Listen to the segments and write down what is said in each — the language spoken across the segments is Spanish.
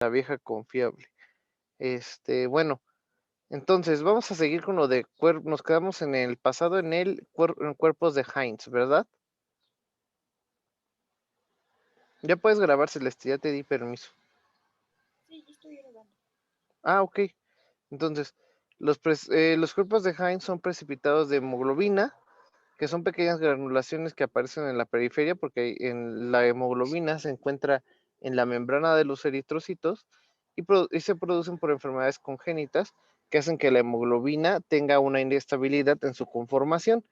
la vieja confiable. Bueno, entonces vamos a seguir con lo de nos quedamos en el pasado en cuerpos de Heinz, ¿verdad? Ya puedes grabar, Celeste, ya te di permiso. Sí, ya estoy grabando. Ah, ok. Entonces, los cuerpos de Heinz son precipitados de hemoglobina, que son pequeñas granulaciones que aparecen en la periferia, porque en la hemoglobina se encuentra en la membrana de los eritrocitos y se producen por enfermedades congénitas que hacen que la hemoglobina tenga una inestabilidad en su conformación.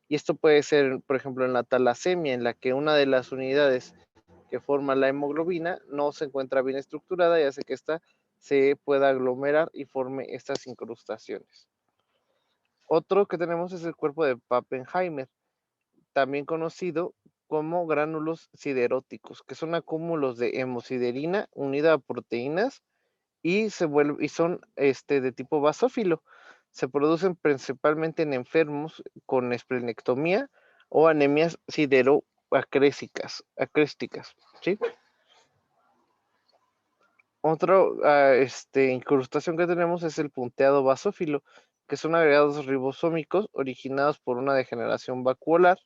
Y esto puede ser, por ejemplo, en la talasemia, en la que una de las unidades que forma la hemoglobina no se encuentra bien estructurada y hace que ésta se pueda aglomerar y forme estas incrustaciones. Otro que tenemos es el cuerpo de Pappenheimer, también conocido como gránulos sideróticos, que son acúmulos de hemosiderina unida a proteínas y son de tipo basófilo. Se producen principalmente en enfermos con esplenectomía o anemias sideroacrésticas, ¿sí? Otra incrustación que tenemos es el punteado basófilo, que son agregados ribosómicos originados por una degeneración vacuolar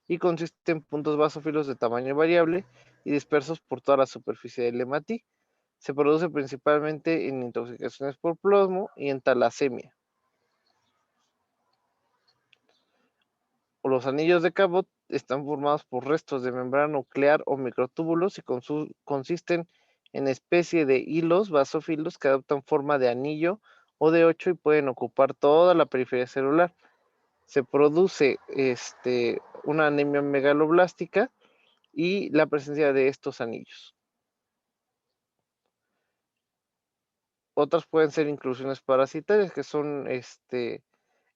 y consiste en puntos basófilos de tamaño variable y dispersos por toda la superficie del hematí. Se produce principalmente en intoxicaciones por plomo y en talasemia. Los anillos de Cabot están formados por restos de membrana nuclear o microtúbulos y consisten en especie de hilos basófilos que adoptan forma de anillo o de 8 y pueden ocupar toda la periferia celular. Se produce una anemia megaloblástica y la presencia de estos anillos. Otras pueden ser inclusiones parasitarias, que son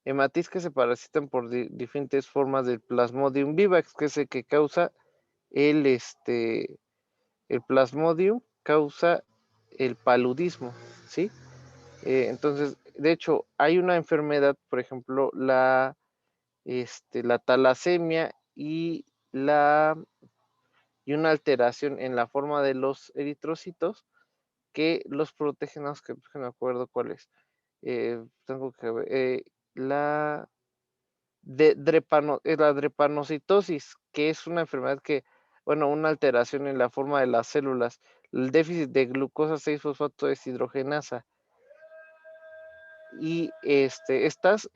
hematis que se parasitan por diferentes formas del Plasmodium vivax, que es el que causa el, el Plasmodium, causa el paludismo, ¿sí? Entonces, de hecho, hay una enfermedad, por ejemplo, la talasemia y una alteración en la forma de los eritrocitos que los protegen, no, es que no me acuerdo cuál es. Tengo que ver, la drepanocitosis, que es una enfermedad que, bueno, una alteración en la forma de las células, el déficit de glucosa 6-fosfato deshidrogenasa. Y estas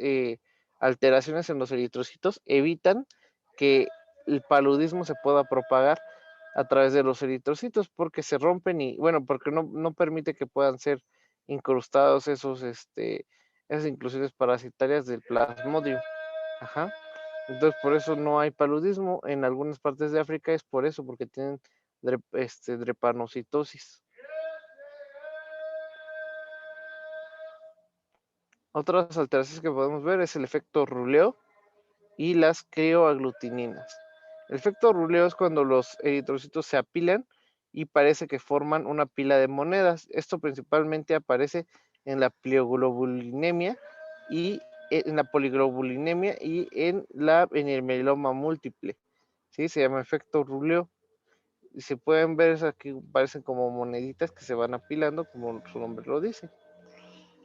alteraciones en los eritrocitos evitan que el paludismo se pueda propagar a través de los eritrocitos porque se rompen y, bueno, porque no permite que puedan ser incrustados esas inclusiones parasitarias del plasmodium. Ajá. Entonces, por eso no hay paludismo en algunas partes de África, es por eso, porque tienen drepanocitosis. Otras alteraciones que podemos ver es el efecto ruleo y las crioaglutininas. El efecto ruleo es cuando los eritrocitos se apilan y parece que forman una pila de monedas. Esto principalmente aparece en la plioglobulinemia y en la poliglobulinemia y en el mieloma múltiple. ¿Sí? Se llama efecto ruleo. Y se pueden ver aquí, parecen como moneditas que se van apilando, como su nombre lo dice.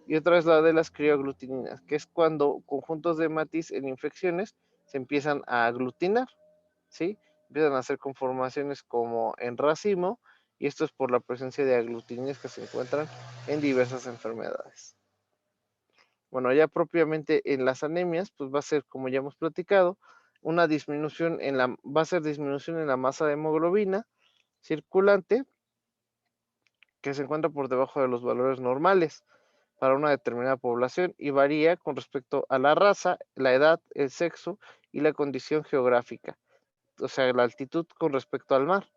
Y otra es la de las crioaglutininas, que es cuando conjuntos de matiz en infecciones se empiezan a aglutinar, ¿sí? Empiezan a hacer conformaciones como en racimo, y esto es por la presencia de aglutininas que se encuentran en diversas enfermedades. Bueno, ya propiamente en las anemias, pues va a ser, como ya hemos platicado, va a ser disminución en la masa de hemoglobina circulante, que se encuentra por debajo de los valores normales para una determinada población y varía con respecto a la raza, la edad, el sexo y la condición geográfica, o sea, la altitud con respecto al mar,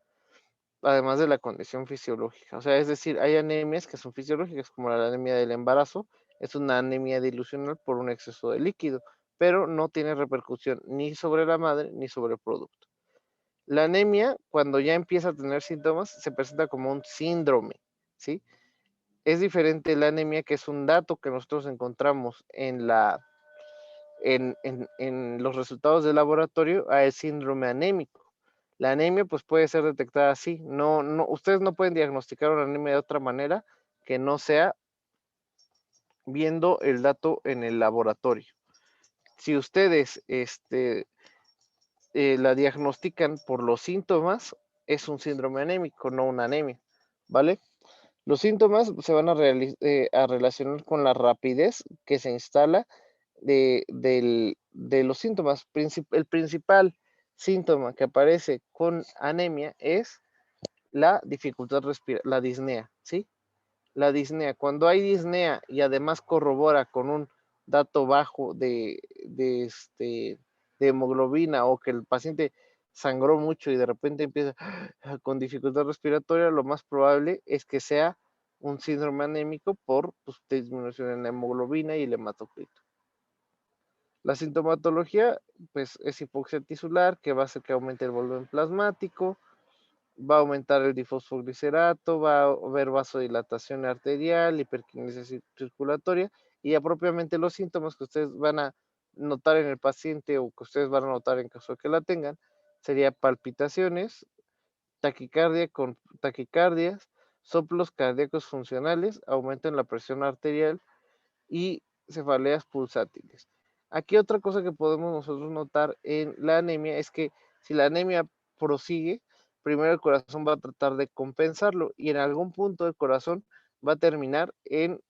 además de la condición fisiológica. O sea, es decir, hay anemias que son fisiológicas, como la anemia del embarazo, es una anemia dilucional por un exceso de líquido, pero no tiene repercusión ni sobre la madre ni sobre el producto. La anemia, cuando ya empieza a tener síntomas, se presenta como un síndrome, ¿sí? Es diferente la anemia, que es un dato que nosotros encontramos en los resultados del laboratorio, a el síndrome anémico. La anemia pues puede ser detectada así. Ustedes no pueden diagnosticar una anemia de otra manera que no sea viendo el dato en el laboratorio. Si ustedes la diagnostican por los síntomas, es un síndrome anémico, no una anemia, ¿vale? Los síntomas se van a relacionar con la rapidez que se instala de los síntomas. El principal síntoma que aparece con anemia es la dificultad respiratoria, la disnea, ¿sí? La disnea. Cuando hay disnea y además corrobora con un dato bajo de hemoglobina o que el paciente sangró mucho y de repente empieza con dificultad respiratoria, lo más probable es que sea un síndrome anémico por pues, disminución en la hemoglobina y el hematocrito. La sintomatología pues, es hipoxia tisular, que va a hacer que aumente el volumen plasmático, va a aumentar el difosfoglicerato, va a haber vasodilatación arterial, hiperquinesia circulatoria y ya propiamente los síntomas que ustedes van a notar en el paciente o que ustedes van a notar en caso de que la tengan, sería palpitaciones, taquicardia con taquicardias, soplos cardíacos funcionales, aumento en la presión arterial y cefaleas pulsátiles. Aquí otra cosa que podemos nosotros notar en la anemia es que si la anemia prosigue, primero el corazón va a tratar de compensarlo y en algún punto el corazón va a terminar en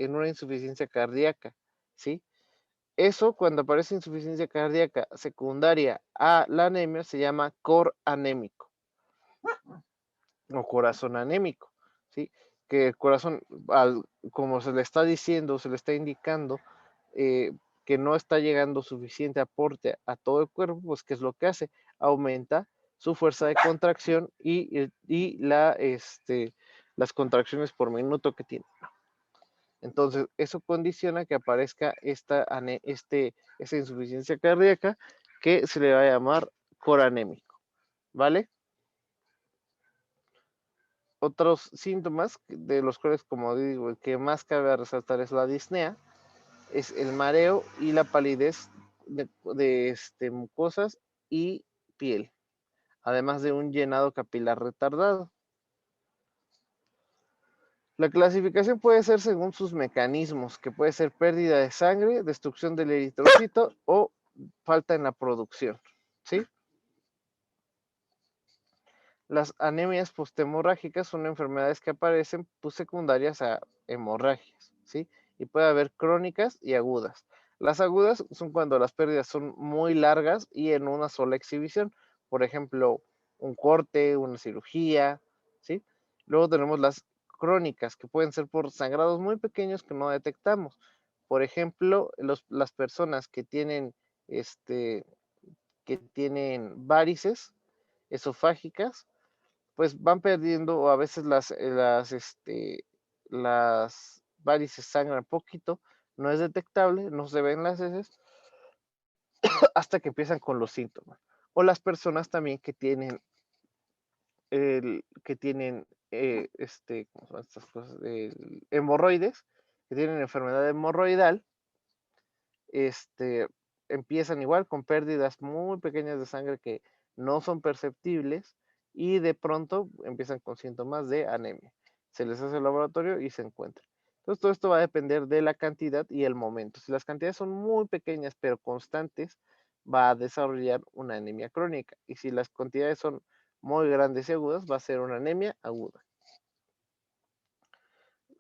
una insuficiencia cardíaca, ¿sí? Eso cuando aparece insuficiencia cardíaca secundaria a la anemia se llama cor anémico o corazón anémico, ¿sí? Que el corazón, como se le está diciendo, se le está indicando eh, que no está llegando suficiente aporte a todo el cuerpo, pues ¿qué es lo que hace? Aumenta su fuerza de contracción y las contracciones por minuto que tiene. Entonces, eso condiciona que aparezca esta insuficiencia cardíaca que se le va a llamar coranémico, ¿vale? Otros síntomas de los cuales, como digo, el que más cabe resaltar es la disnea, es el mareo y la palidez de mucosas y piel, además de un llenado capilar retardado. La clasificación puede ser según sus mecanismos, que puede ser pérdida de sangre, destrucción del eritrocito o falta en la producción, ¿sí? Las anemias posthemorrágicas son enfermedades que aparecen secundarias a hemorragias, ¿sí? Y puede haber crónicas y agudas. Las agudas son cuando las pérdidas son muy largas y en una sola exhibición. Por ejemplo, un corte, una cirugía, ¿sí? Luego tenemos las crónicas, que pueden ser por sangrados muy pequeños que no detectamos. Por ejemplo, las personas que tienen varices esofágicas, pues van perdiendo o a veces las varices sangran poquito, no es detectable, no se ven las heces hasta que empiezan con los síntomas. O las personas también que tienen ¿cómo se llaman estas cosas? Hemorroides, que tienen enfermedad hemorroidal, este, empiezan igual con pérdidas muy pequeñas de sangre que no son perceptibles y de pronto empiezan con síntomas de anemia. Se les hace el laboratorio y se encuentra. Entonces todo esto va a depender de la cantidad y el momento. Si las cantidades son muy pequeñas pero constantes, va a desarrollar una anemia crónica. Y si las cantidades son muy grandes y agudas, va a ser una anemia aguda.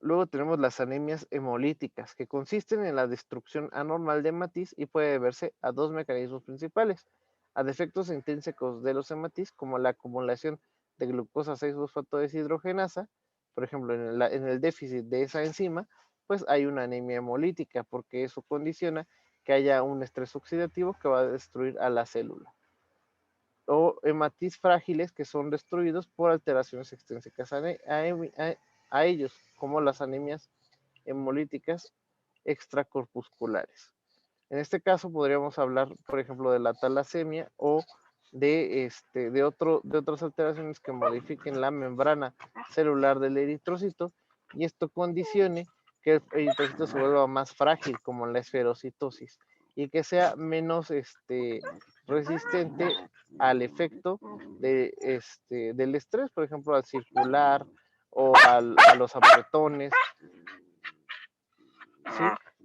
Luego tenemos las anemias hemolíticas, que consisten en la destrucción anormal de hematis y puede deberse a dos mecanismos principales: a defectos intrínsecos de los hematis, como la acumulación de glucosa 6-fosfato deshidrogenasa, por ejemplo, en el déficit de esa enzima, pues hay una anemia hemolítica, porque eso condiciona que haya un estrés oxidativo que va a destruir a la célula. O hematis frágiles, que son destruidos por alteraciones extrínsecas a ellos, como las anemias hemolíticas extracorpusculares. En este caso podríamos hablar, por ejemplo, de la talasemia o de otras alteraciones que modifiquen la membrana celular del eritrocito y esto condicione que el eritrocito se vuelva más frágil, como la esferocitosis, y que sea menos resistente al efecto del estrés, por ejemplo, al circular o a los apretones, ¿sí?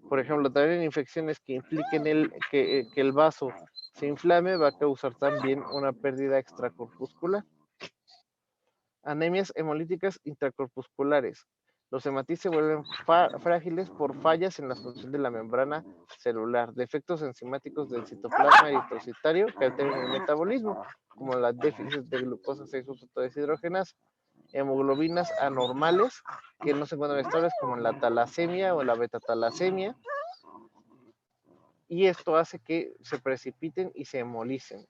Por ejemplo, también infecciones que impliquen que el vaso se inflame va a causar también una pérdida extracorpuscular. Anemias hemolíticas intracorpusculares. Los hematis se vuelven frágiles por fallas en la función de la membrana celular, defectos enzimáticos del citoplasma eritrocitario que alteran el metabolismo, como la déficit de glucosa 6-fosfatodeshidrogenasa, hemoglobinas anormales que no se encuentran estables, como en la talasemia o la betatalasemia, y esto hace que se precipiten y se hemolicen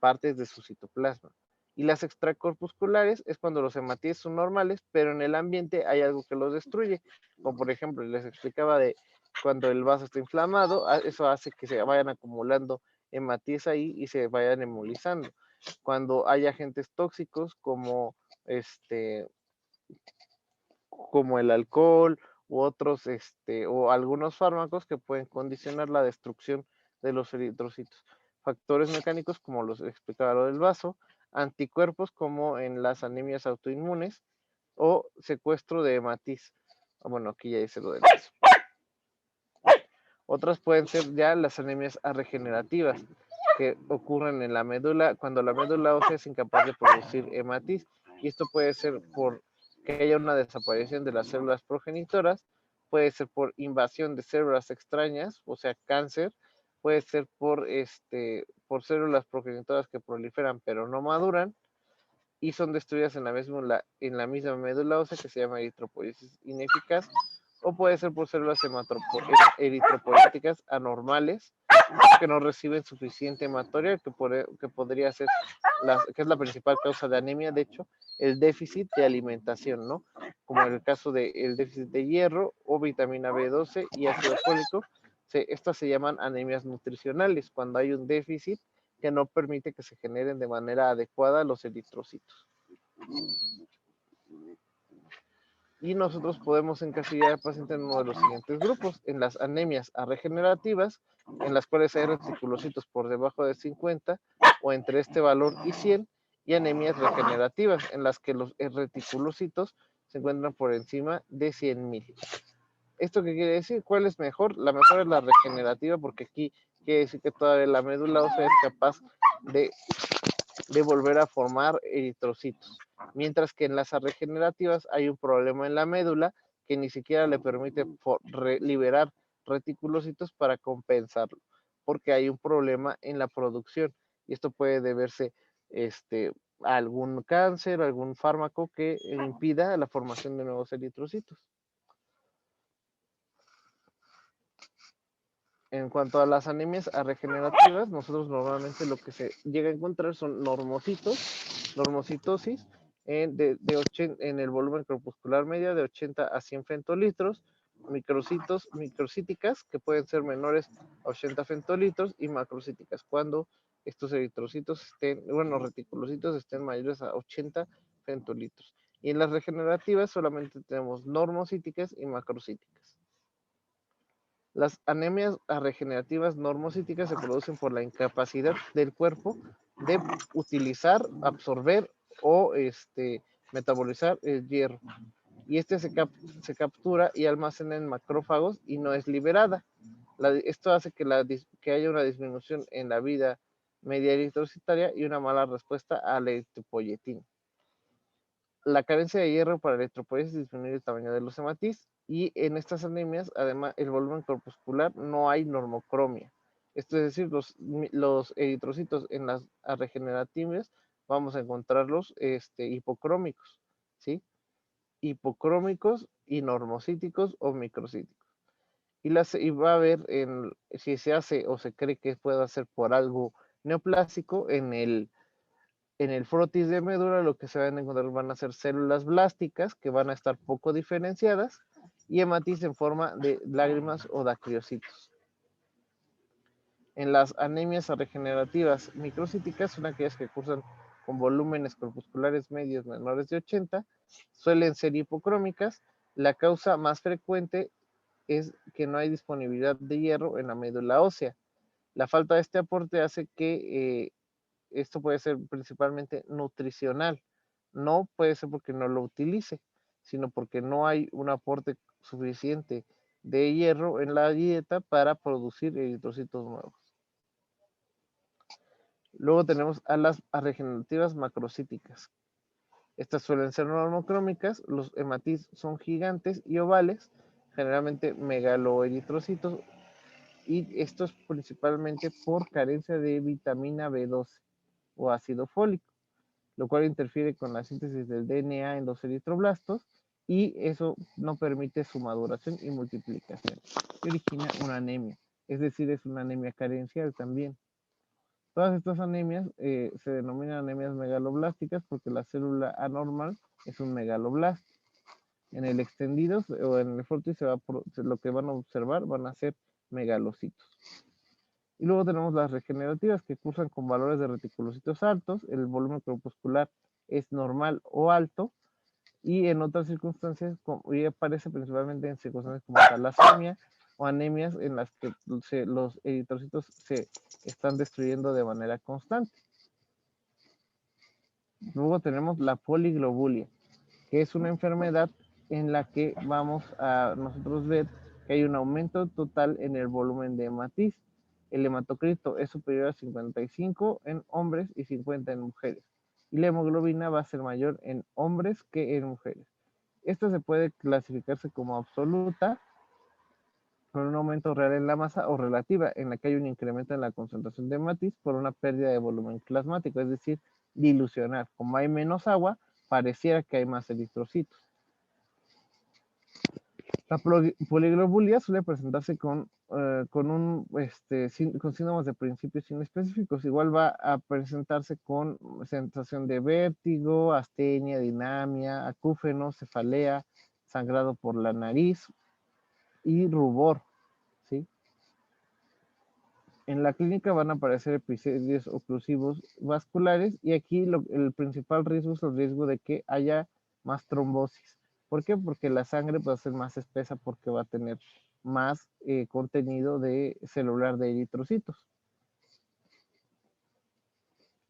partes de su citoplasma. Y las extracorpusculares es cuando los hematíes son normales, pero en el ambiente hay algo que los destruye. Como por ejemplo, les explicaba de cuando el vaso está inflamado, eso hace que se vayan acumulando hematíes ahí y se vayan hemolizando. Cuando hay agentes tóxicos como el alcohol u otros, o algunos fármacos que pueden condicionar la destrucción de los eritrocitos. Factores mecánicos como los explicaba lo del vaso, anticuerpos como en las anemias autoinmunes o secuestro de hematis. Bueno, aquí ya dice lo del vaso. Otras pueden ser ya las anemias regenerativas que ocurren en la médula cuando la médula ósea es incapaz de producir hematis, y esto puede ser por que haya una desaparición de las células progenitoras, puede ser por invasión de células extrañas, o sea, cáncer, puede ser por células progenitoras que proliferan pero no maduran y son destruidas en la misma médula ósea, que se llama eritropoiesis ineficaz, o puede ser por células eritropoietíticas anormales que no reciben suficiente hematoria, que podría ser, que es la principal causa de anemia, de hecho, el déficit de alimentación, ¿no? Como en el caso del déficit de hierro o vitamina B12 y ácido fólico. Estas se llaman anemias nutricionales, cuando hay un déficit que no permite que se generen de manera adecuada los eritrocitos. Y nosotros podemos encasillar al paciente en uno de los siguientes grupos: en las anemias regenerativas, en las cuales hay reticulocitos por debajo de 50 o entre este valor y 100, y anemias regenerativas, en las que los reticulocitos se encuentran por encima de 100,000. ¿Esto qué quiere decir? ¿Cuál es mejor? La mejor es la regenerativa, porque aquí quiere decir que todavía la médula ósea es capaz de volver a formar eritrocitos. Mientras que en las regenerativas hay un problema en la médula que ni siquiera le permite liberar reticulocitos para compensarlo, porque hay un problema en la producción, y esto puede deberse a algún cáncer, algún fármaco que impida la formación de nuevos eritrocitos. En cuanto a las anemias regenerativas, nosotros normalmente lo que se llega a encontrar son normocitosis en el volumen corpuscular medio de 80 a 100 femtolitros, microcíticas que pueden ser menores a 80 femtolitros, y macrocíticas cuando estos eritrocitos reticulocitos estén mayores a 80 femtolitros. Y en las regenerativas solamente tenemos normocíticas y macrocíticas. Las anemias regenerativas normocíticas se producen por la incapacidad del cuerpo de utilizar, absorber o metabolizar el hierro. Y se captura y almacena en macrófagos y no es liberada. Esto hace que haya una disminución en la vida media eritrocitaria y una mala respuesta a la eritropoyetina. La carencia de hierro para la eritropoiesis disminuye el tamaño de los hematis, y en estas anemias, además, el volumen corpuscular no hay normocromia. Esto es decir, los eritrocitos en las regenerativas vamos a encontrarlos hipocrómicos, ¿sí? Hipocrómicos y normocíticos o microcíticos. Y va a haber, si se hace o se cree que puede hacer por algo neoplásico, en el frotis de médula lo que se van a encontrar van a ser células blásticas que van a estar poco diferenciadas y hematis en forma de lágrimas o dacriocitos. En las anemias regenerativas microcíticas son aquellas que cursan con volúmenes corpusculares medios menores de 80, suelen ser hipocrómicas. La causa más frecuente es que no hay disponibilidad de hierro en la médula ósea. La falta de este aporte hace que esto puede ser principalmente nutricional. No puede ser porque no lo utilice, sino porque no hay un aporte suficiente de hierro en la dieta para producir eritrocitos nuevos. Luego tenemos a las regenerativas macrocíticas. Estas suelen ser normocrómicas, los hematis son gigantes y ovales, generalmente megaloeritrocitos, y esto es principalmente por carencia de vitamina B12 o ácido fólico, lo cual interfiere con la síntesis del DNA en los eritroblastos y eso no permite su maduración y multiplicación, y origina una anemia, es decir, es una anemia carencial también. Todas estas anemias se denominan anemias megaloblásticas porque la célula anormal es un megaloblasto. En el extendido o en el fortis lo que van a observar van a ser megalocitos. Y luego tenemos las regenerativas que cursan con valores de reticulocitos altos, el volumen corpuscular es normal o alto, y en otras circunstancias, y aparece principalmente en circunstancias como talasemia o anemias en las que los eritrocitos se están destruyendo de manera constante. Luego tenemos la poliglobulia, que es una enfermedad en la que vamos a nosotros ver que hay un aumento total en el volumen de hematis. El hematocrito es superior a 55 en hombres y 50 en mujeres. Y la hemoglobina va a ser mayor en hombres que en mujeres. Esta se puede clasificarse como absoluta, con un aumento real en la masa, o relativa, en la que hay un incremento en la concentración de hematis por una pérdida de volumen plasmático, es decir, dilucionar. Como hay menos agua, pareciera que hay más eritrocitos. La poliglobulia suele presentarse con síntomas de principios inespecíficos. Igual va a presentarse con sensación de vértigo, astenia, dinamia, acúfeno, cefalea, sangrado por la nariz y rubor, ¿sí? En la clínica van a aparecer episodios oclusivos vasculares y aquí el principal riesgo es el riesgo de que haya más trombosis. ¿Por qué? Porque la sangre va a ser más espesa porque va a tener más contenido de celular de eritrocitos.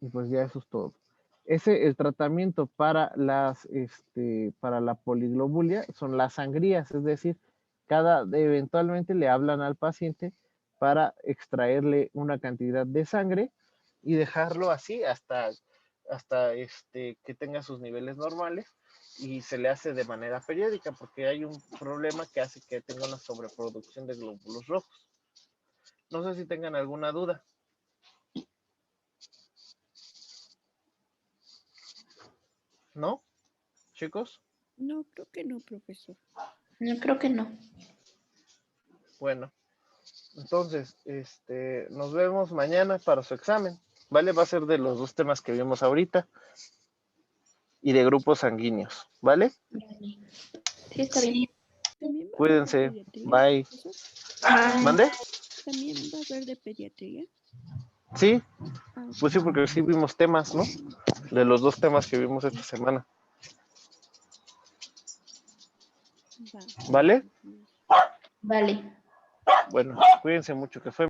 Y pues ya eso es todo. El tratamiento para para la poliglobulia son las sangrías, es decir, eventualmente le hablan al paciente para extraerle una cantidad de sangre y dejarlo así hasta que tenga sus niveles normales, y se le hace de manera periódica porque hay un problema que hace que tenga una sobreproducción de glóbulos rojos. No sé si tengan alguna duda. ¿No, chicos? No, creo que no, profesor. No, creo que no. Bueno, entonces, nos vemos mañana para su examen, ¿vale? Va a ser de los dos temas que vimos ahorita y de grupos sanguíneos, ¿vale? Sí, está bien. ¿También va a Cuídense, haber de pediatría, bye. profesor? ¿Mande? ¿También va a haber de pediatría? Sí, Ah, pues sí, porque sí vimos temas, ¿no? De los dos temas que vimos esta semana, va. ¿vale? Vale. Bueno, cuídense mucho, que fue